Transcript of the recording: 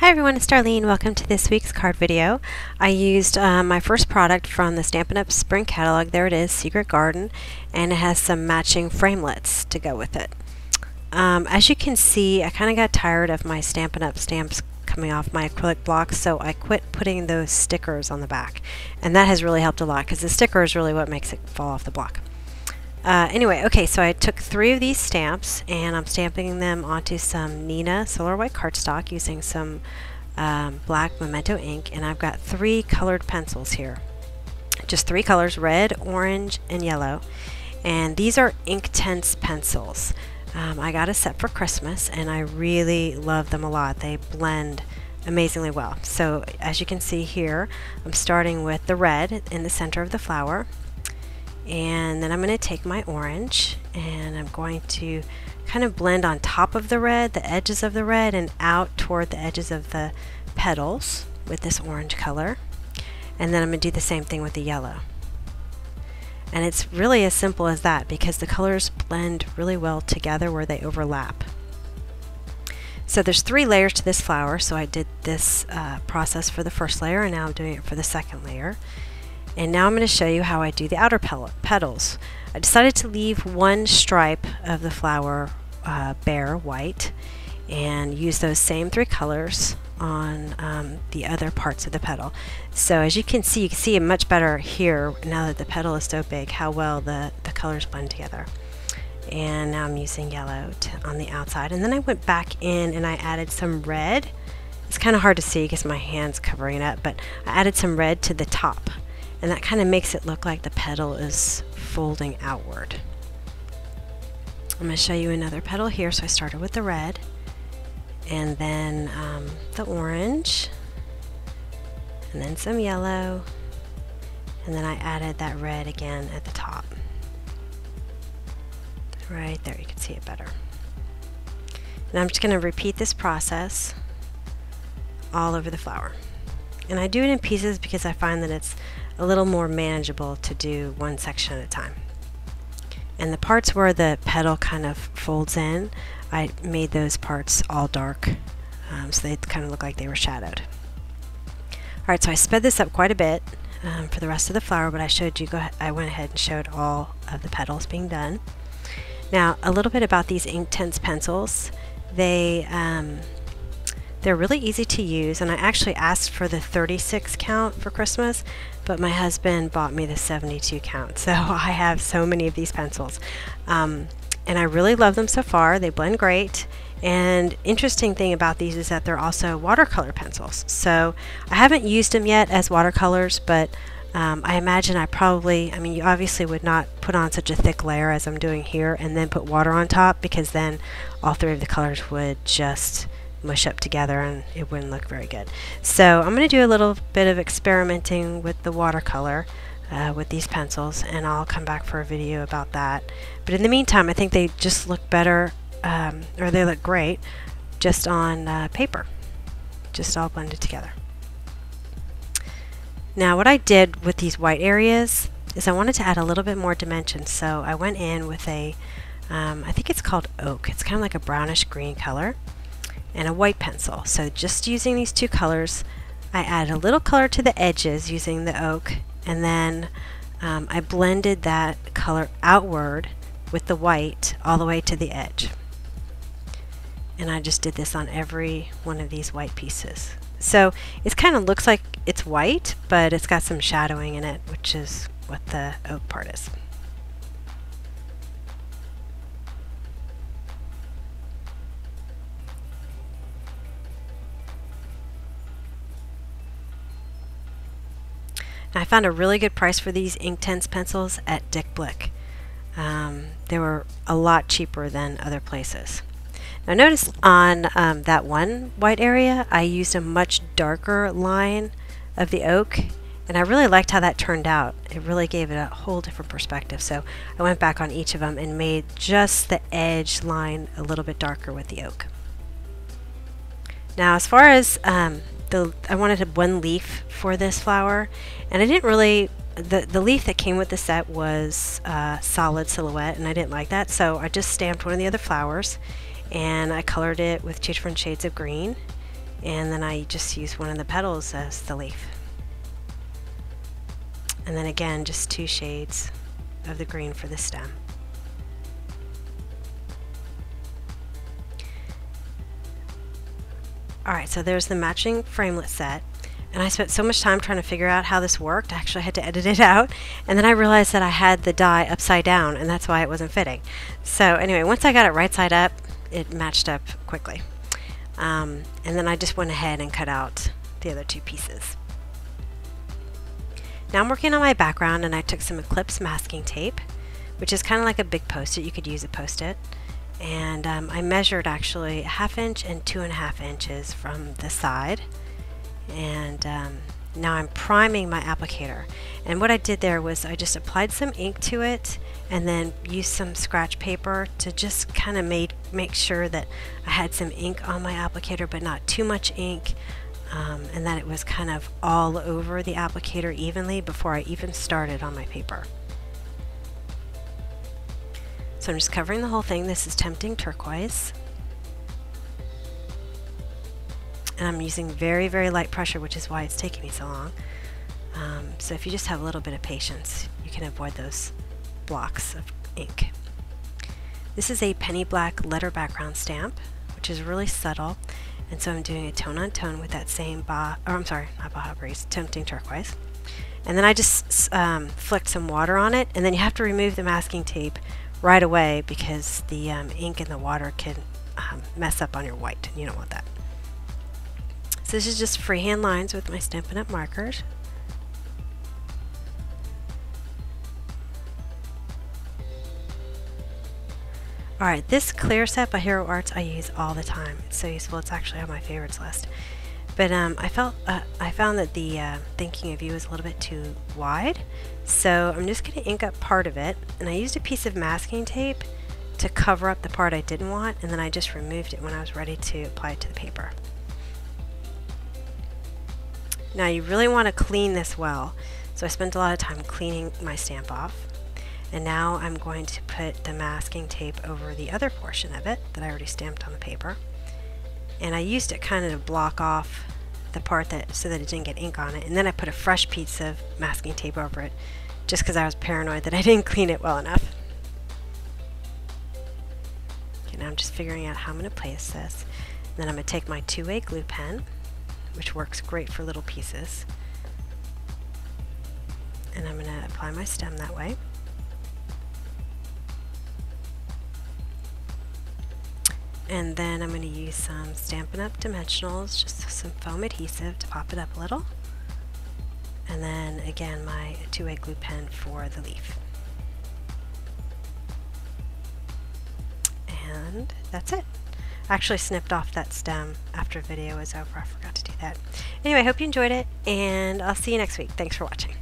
Hi everyone, it's Darlene. Welcome to this week's card video. I used my first product from the Stampin' Up! Spring Catalog. There it is, Secret Garden, and it has some matching framelits to go with it. As you can see, I kind of got tired of my Stampin' Up! Stamps coming off my acrylic blocks, so I quit putting those stickers on the back. And that has really helped a lot because the sticker is really what makes it fall off the block. Anyway, okay, so I took 3 of these stamps and I'm stamping them onto some Neenah Solar White cardstock using some black Memento ink, and I've got 3 colored pencils here. Just 3 colors, red, orange, and yellow. And these are Inktense pencils. I got a set for Christmas and I really love them a lot. They blend amazingly well. So as you can see here, I'm starting with the red in the center of the flower. And then I'm going to take my orange and I'm going to kind of blend on top of the red, the edges of the red, and out toward the edges of the petals with this orange color. And then I'm going to do the same thing with the yellow. And it's really as simple as that because the colors blend really well together where they overlap. So there's 3 layers to this flower, so I did this process for the first layer and now I'm doing it for the second layer. And now I'm going to show you how I do the outer petals. I decided to leave one stripe of the flower bare white and use those same 3 colors on the other parts of the petal. So as you can see it much better here now that the petal is so big how well the colors blend together. And now I'm using yellow on the outside, and then I went back in and I added some red. It's kind of hard to see because my hand's covering it up, but I added some red to the top. And that kind of makes it look like the petal is folding outward. I'm going to show you another petal here. So I started with the red and then the orange and then some yellow, and then I added that red again at the top. Right there, you can see it better. And I'm just going to repeat this process all over the flower. And I do it in pieces because I find that it's a little more manageable to do one section at a time. And the parts where the petal kind of folds in, I made those parts all dark so they kind of look like they were shadowed. Alright, so I sped this up quite a bit for the rest of the flower, but I went ahead and showed all of the petals being done. Now a little bit about these Inktense pencils. They're really easy to use, and I actually asked for the 36 count for Christmas, but my husband bought me the 72 count, so I have so many of these pencils. And I really love them so far. They blend great, and interesting thing about these is that they're also watercolor pencils. So I haven't used them yet as watercolors, but I imagine you obviously would not put on such a thick layer as I'm doing here and then put water on top, because then all 3 of the colors would just mush up together and it wouldn't look very good. So I'm going to do a little bit of experimenting with the watercolor with these pencils, and I'll come back for a video about that. But in the meantime, I think they just look better, or they look great just on paper, just all blended together. Now what I did with these white areas is I wanted to add a little bit more dimension, so I went in with a I think it's called oak. It's kind of like a brownish green color, and a white pencil. So just using these 2 colors, I added a little color to the edges using the oak, and then I blended that color outward with the white all the way to the edge. And I just did this on every one of these white pieces. So it kind of looks like it's white, but it's got some shadowing in it, which is what the oak part is. I found a really good price for these Inktense pencils at Dick Blick. They were a lot cheaper than other places. Now notice on that one white area, I used a much darker line of the oak, and I really liked how that turned out. It really gave it a whole different perspective. So I went back on each of them and made just the edge line a little bit darker with the oak. Now as far as I wanted one leaf for this flower, and I didn't really, the leaf that came with the set was solid silhouette, and I didn't like that, so I just stamped one of the other flowers and I colored it with 2 different shades of green and then I just use one of the petals as the leaf. And then again, just 2 shades of the green for the stem. Alright, so there's the matching framelit set, and I spent so much time trying to figure out how this worked. I actually had to edit it out, and then I realized that I had the die upside down, and that's why it wasn't fitting. So anyway, once I got it right side up, it matched up quickly. And then I just went ahead and cut out the other 2 pieces. Now I'm working on my background, and I took some Eclipse masking tape, which is kind of like a big post-it. You could use a post-it. And I measured actually 1/2 inch and 2.5 inches from the side. And now I'm priming my applicator. And what I did there was I just applied some ink to it and then used some scratch paper to just kind of make sure that I had some ink on my applicator, but not too much ink, and that it was kind of all over the applicator evenly before I even started on my paper. So I'm just covering the whole thing. This is Tempting Turquoise. And I'm using very, very light pressure, which is why it's taking me so long. So if you just have a little bit of patience, you can avoid those blocks of ink. This is a penny black letter background stamp, which is really subtle. And so I'm doing a tone on tone with that same Baja Breeze, Tempting Turquoise. And then I just flicked some water on it, and then you have to remove the masking tape right away because the ink in the water can mess up on your white, and you don't want that. So this is just freehand lines with my Stampin' Up! Markers. Alright, this clear set by Hero Arts I use all the time. It's so useful. It's actually on my favorites list. But I found that the Thinking of You is a little bit too wide, so I'm just going to ink up part of it, and I used a piece of masking tape to cover up the part I didn't want, and then I just removed it when I was ready to apply it to the paper. Now you really want to clean this well, so I spent a lot of time cleaning my stamp off, and now I'm going to put the masking tape over the other portion of it that I already stamped on the paper. And I used it kind of to block off the part so that it didn't get ink on it. And then I put a fresh piece of masking tape over it just because I was paranoid that I didn't clean it well enough. Okay, now I'm just figuring out how I'm going to place this. And then I'm going to take my 2-way glue pen, which works great for little pieces. And I'm going to apply my stem that way. And then I'm going to use some Stampin' Up! Dimensionals, just some foam adhesive to pop it up a little. And then again my 2-way glue pen for the leaf. And that's it. I actually snipped off that stem after the video was over. I forgot to do that. Anyway, I hope you enjoyed it, and I'll see you next week. Thanks for watching.